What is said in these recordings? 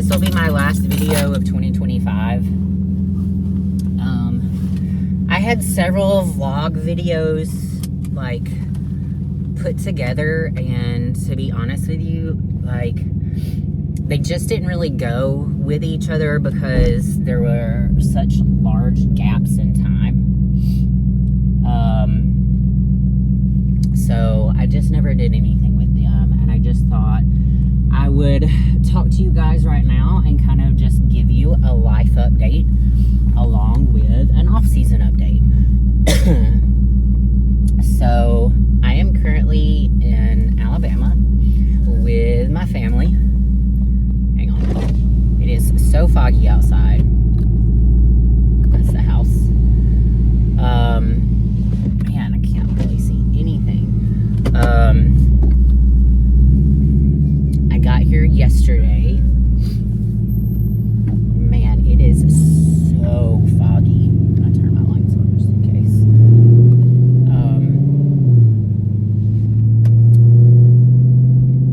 this will be my last video of 2025. I had several vlog videos like put together, and to be honest with you, like they just didn't really go with each other because there were such large gaps in time. So I just never did anything with them, and I just thought I would talk to you guys right now and kind of just give you a life update along with an off-season update. So I am currently in Alabama with my family. Hang on. It is so foggy outside. That's the house. Man, I can't really see anything. I got here yesterday. Man, it is so foggy. I'm gonna turn my lights on just in case.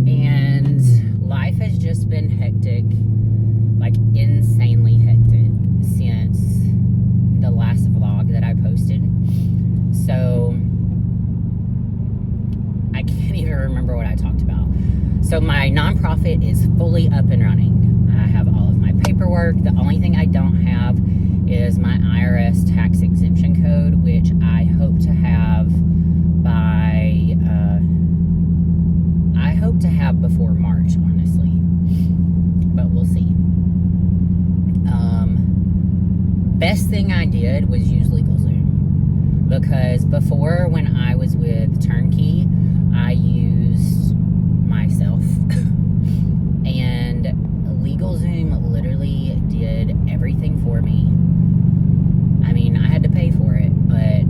And life has just been hectic, like insanely hectic, since the last vlog that I posted. So I can't even remember what I talked about. So my nonprofit is fully up and running. I have all of my paperwork. The only thing I don't have is my IRS tax exemption code, which I hope to have before March, honestly. But we'll see. Best thing I did was use LegalZoom, because before, when I was with Turnkey, I used myself. And LegalZoom literally did everything for me. I mean, I had to pay for it, but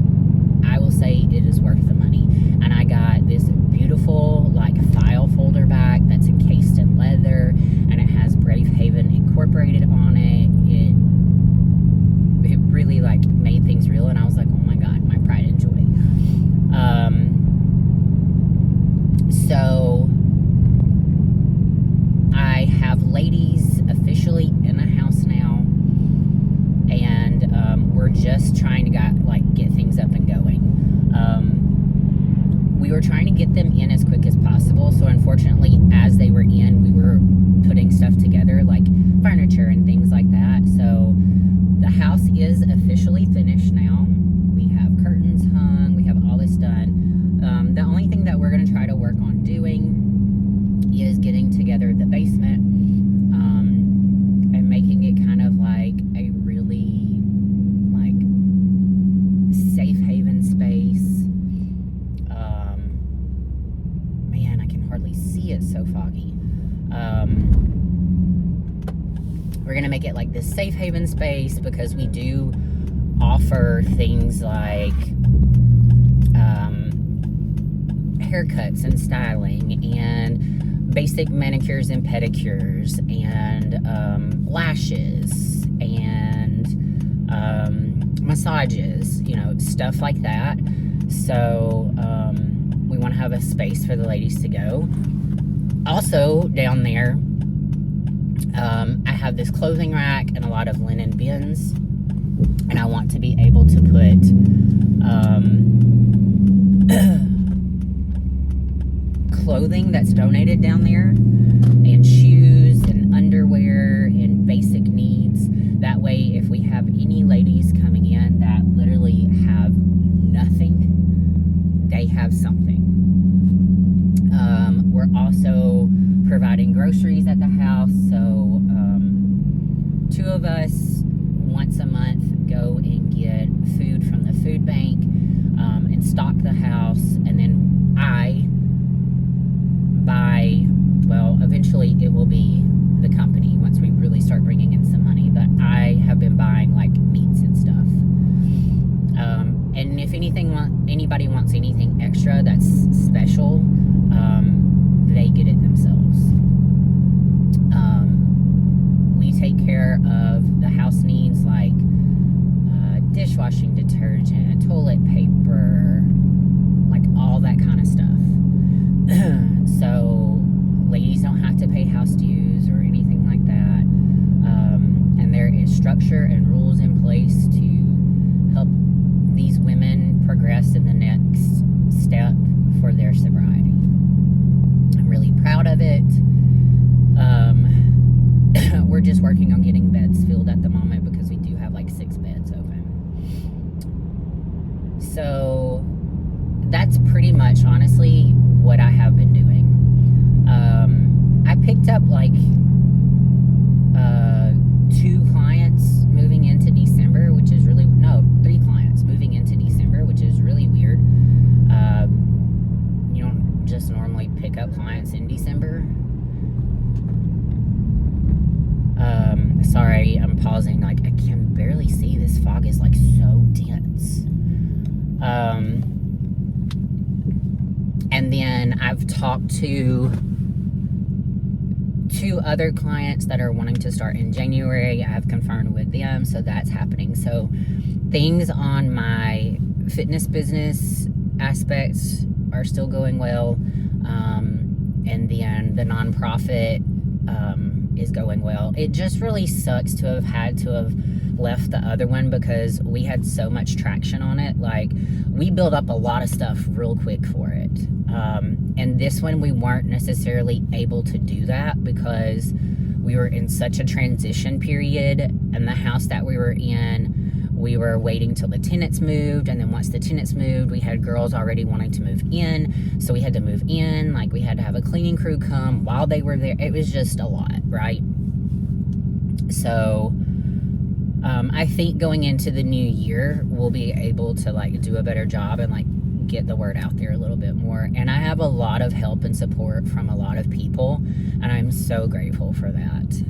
I will say it is worth the money. And I got this beautiful like file folder bag that's encased in leather, and it has Brave Haven incorporated on it. It really like made things real, and I was like, oh my god, my pride and joy. So I have ladies officially in the house now, and we're just trying to get things up and going. We were trying to get them in as quick as possible, so unfortunately, as they were in, we were putting stuff together, like furniture and things like that. So the house is officially finished now. We have curtains hung, we have all this done. The only thing that we're going to try to work on doing is getting together the basement, and making it kind of like a really like safe haven space. Man, I can hardly see, it so foggy. We're gonna make it like this safe haven space, because we do offer things like haircuts and styling, and basic manicures and pedicures, and lashes, and massages, you know, stuff like that. So we want to have a space for the ladies to go. Also, down there, I have this clothing rack and a lot of linen bins, and I want to be able to put clothing that's donated down there, and shoes and underwear and basic needs. That way, if we have any ladies coming in that literally have nothing, they have something. We're also providing groceries at the house, so two of us once a month go and get food from the food bank, and stock the house, and then I buy, well, eventually it will be the company once we really start bringing in some money, but I have been buying like meats and stuff. And if anybody wants anything extra that's special, they get it themselves. We take care of the house needs, like dishwashing detergent, toilet paper, like all that kind of stuff. So ladies don't have to pay house dues or anything like that. for their sobriety. I'm really proud of it. We're just working on getting beds filled at the moment because we do have like 6 beds open. So that's pretty much honestly what I have been doing. I picked up like 2 clients moving into December, which is really, no, 3 clients moving into December, which is really weird. You don't just normally pick up clients in December. Sorry, I'm pausing. Like, I can barely see. This fog is like so dense. And then I've talked to 2 other clients that are wanting to start in January. I have confirmed with them, so that's happening. So things on my fitness business aspects are still going well. And then the nonprofit is going well. It just really sucks to have had to have left the other one because we had so much traction on it. Like, we built up a lot of stuff real quick for it. And this one, we weren't necessarily able to do that because we were in such a transition period, and the house that we were in, we were waiting till the tenants moved, and then once the tenants moved, we had girls already wanting to move in, so we had to move in. Like, we had to have a cleaning crew come while they were there. It was just a lot, right? So I think going into the new year, we'll be able to like do a better job and like get the word out there a little bit more. And I have a lot of help and support from a lot of people, and I'm so grateful for that.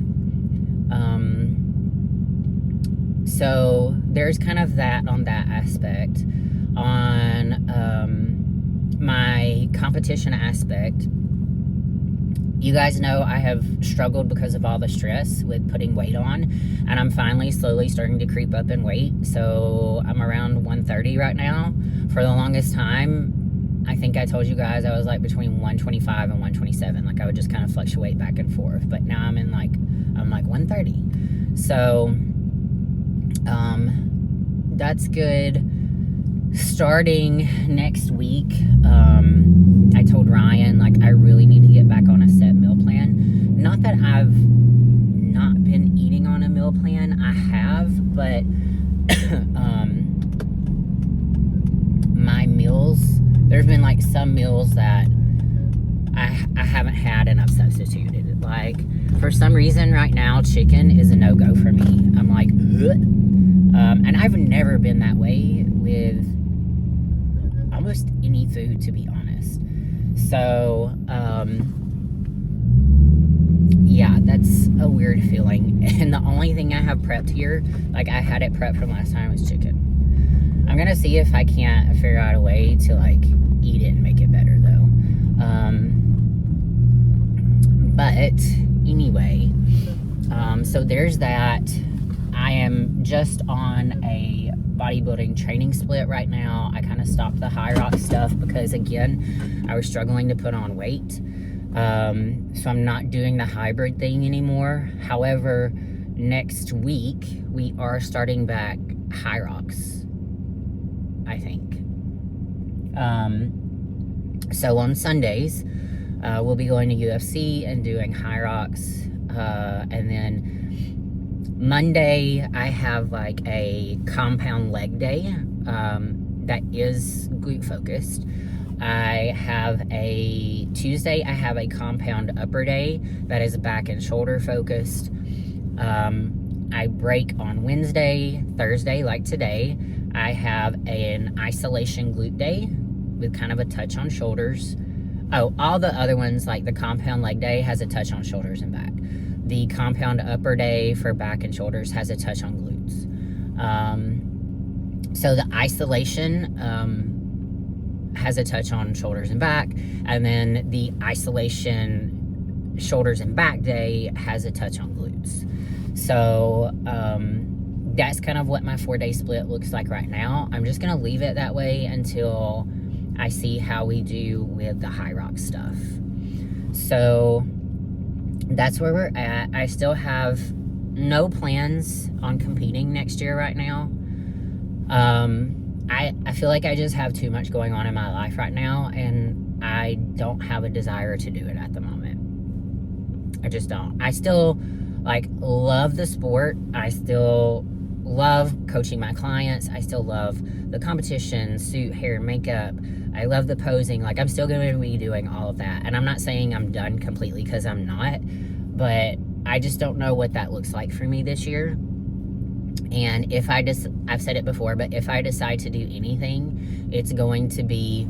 So there's kind of that on that aspect. On my competition aspect, you guys know I have struggled because of all the stress with putting weight on, and I'm finally slowly starting to creep up in weight. So I'm around 130 right now. For the longest time, I think I told you guys I was like between 125 and 127. Like, I would just kind of fluctuate back and forth. But now I'm like 130. So that's good. Starting next week, I told Ryan, like, I really need to get back on a set meal plan. Not that I've not been eating on a meal plan. I have, but my meals, there's been like some meals that I haven't had and I've substituted. Like, for some reason right now, chicken is a no-go for me. I'm like, ugh. And I've never been that way with almost any food, to be honest. So, yeah, that's a weird feeling. And the only thing I have prepped here, like I had it prepped from last time, was chicken. I'm gonna see if I can't figure out a way to like eat it and make it better though. But anyway, so there's that. I am just on a bodybuilding training split right now. I kind of stopped the high rock stuff because, again, I was struggling to put on weight. So I'm not doing the hybrid thing anymore. However, next week we are starting back high rocks, I think. So on Sundays, we'll be going to UFC and doing high rocks. And then Monday, I have like a compound leg day that is glute focused. Tuesday, I have a compound upper day that is back and shoulder focused. I break on Wednesday. Thursday, like today, I have an isolation glute day with kind of a touch on shoulders. Oh, all the other ones, like the compound leg day, has a touch on shoulders and back. The compound upper day for back and shoulders has a touch on glutes. So the isolation has a touch on shoulders and back, and then the isolation shoulders and back day has a touch on glutes. So that's kind of what my 4-day split looks like right now. I'm just gonna leave it that way until I see how we do with the high rock stuff. So that's where we're at. I still have no plans on competing next year right now. I feel like I just have too much going on in my life right now, and I don't have a desire to do it at the moment. I just don't. I still like love the sport. I still love coaching my clients. I still love the competition, suit, hair, makeup. I love the posing. Like, I'm still going to be doing all of that. And I'm not saying I'm done completely, because I'm not. But I just don't know what that looks like for me this year. And if I just, I've said it before, but if I decide to do anything, it's going to be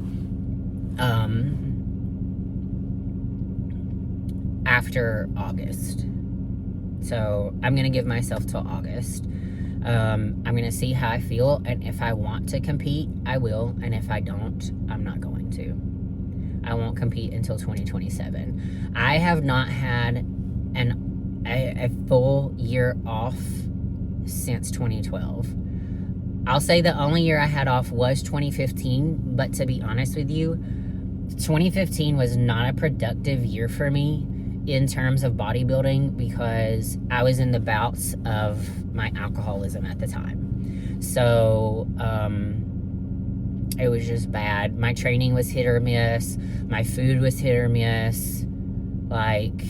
after August. So I'm going to give myself till August. I'm going to see how I feel, and if I want to compete, I will, and if I don't, I'm not going to. I won't compete until 2027. I have not had a full year off since 2012. I'll say the only year I had off was 2015, but to be honest with you, 2015 was not a productive year for me in terms of bodybuilding, because I was in the bouts of my alcoholism at the time. So it was just bad. My training was hit or miss. My food was hit or miss. Like,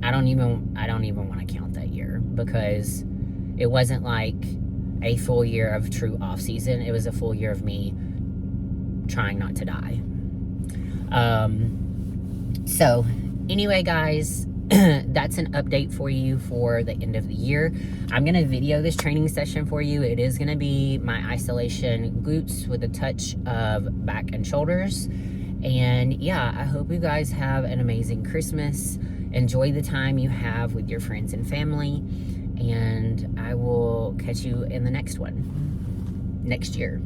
I don't even want to count that year, because it wasn't like a full year of true off season. It was a full year of me trying not to die. So anyway, guys, that's an update for you for the end of the year. I'm going to video this training session for you. It is going to be my isolation glutes with a touch of back and shoulders. And yeah, I hope you guys have an amazing Christmas. Enjoy the time you have with your friends and family. And I will catch you in the next one, next year.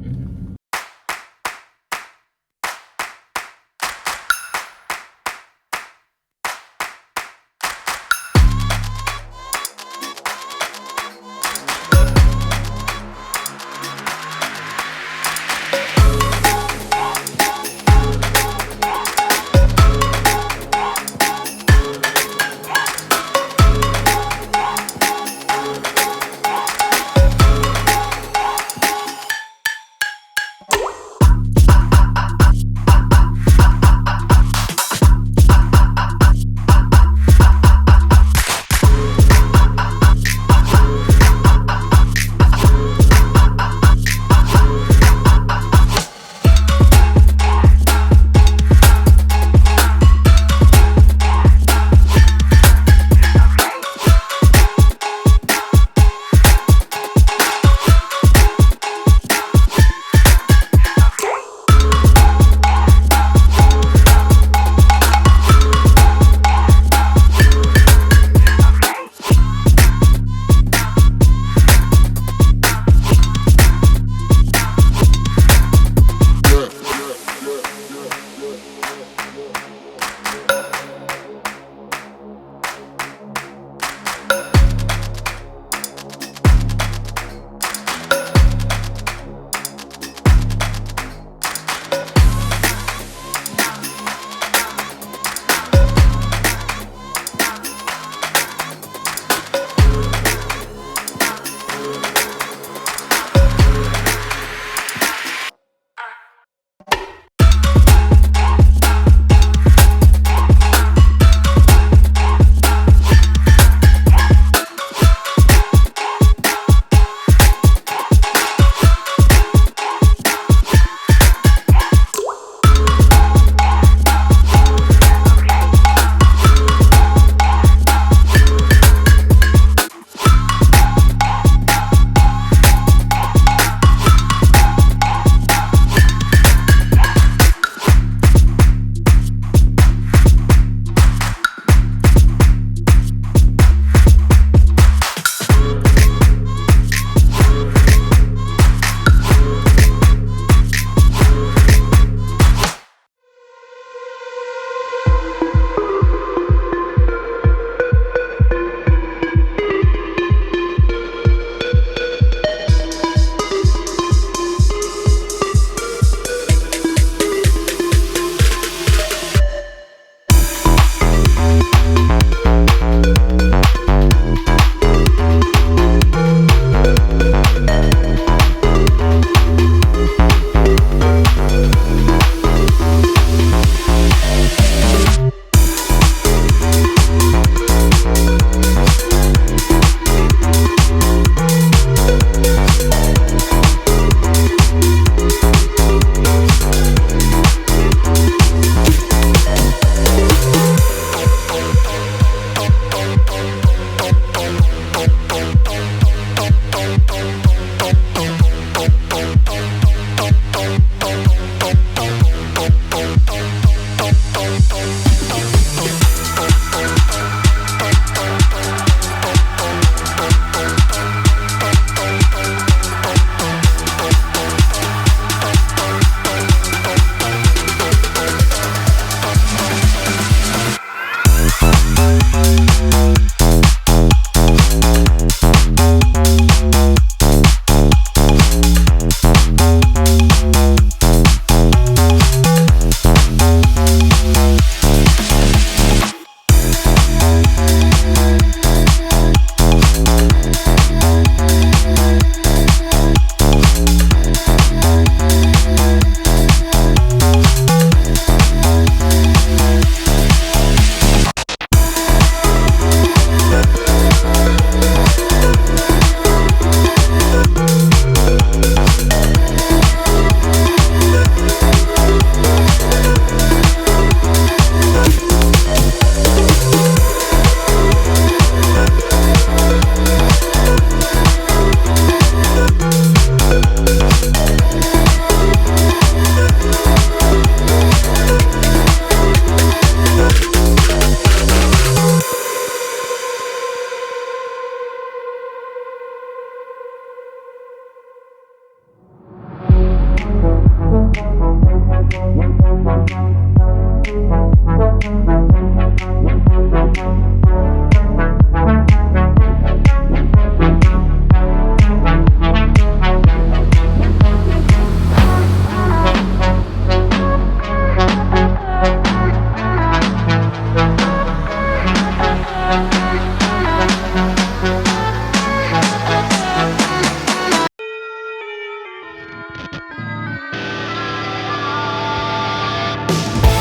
Bye.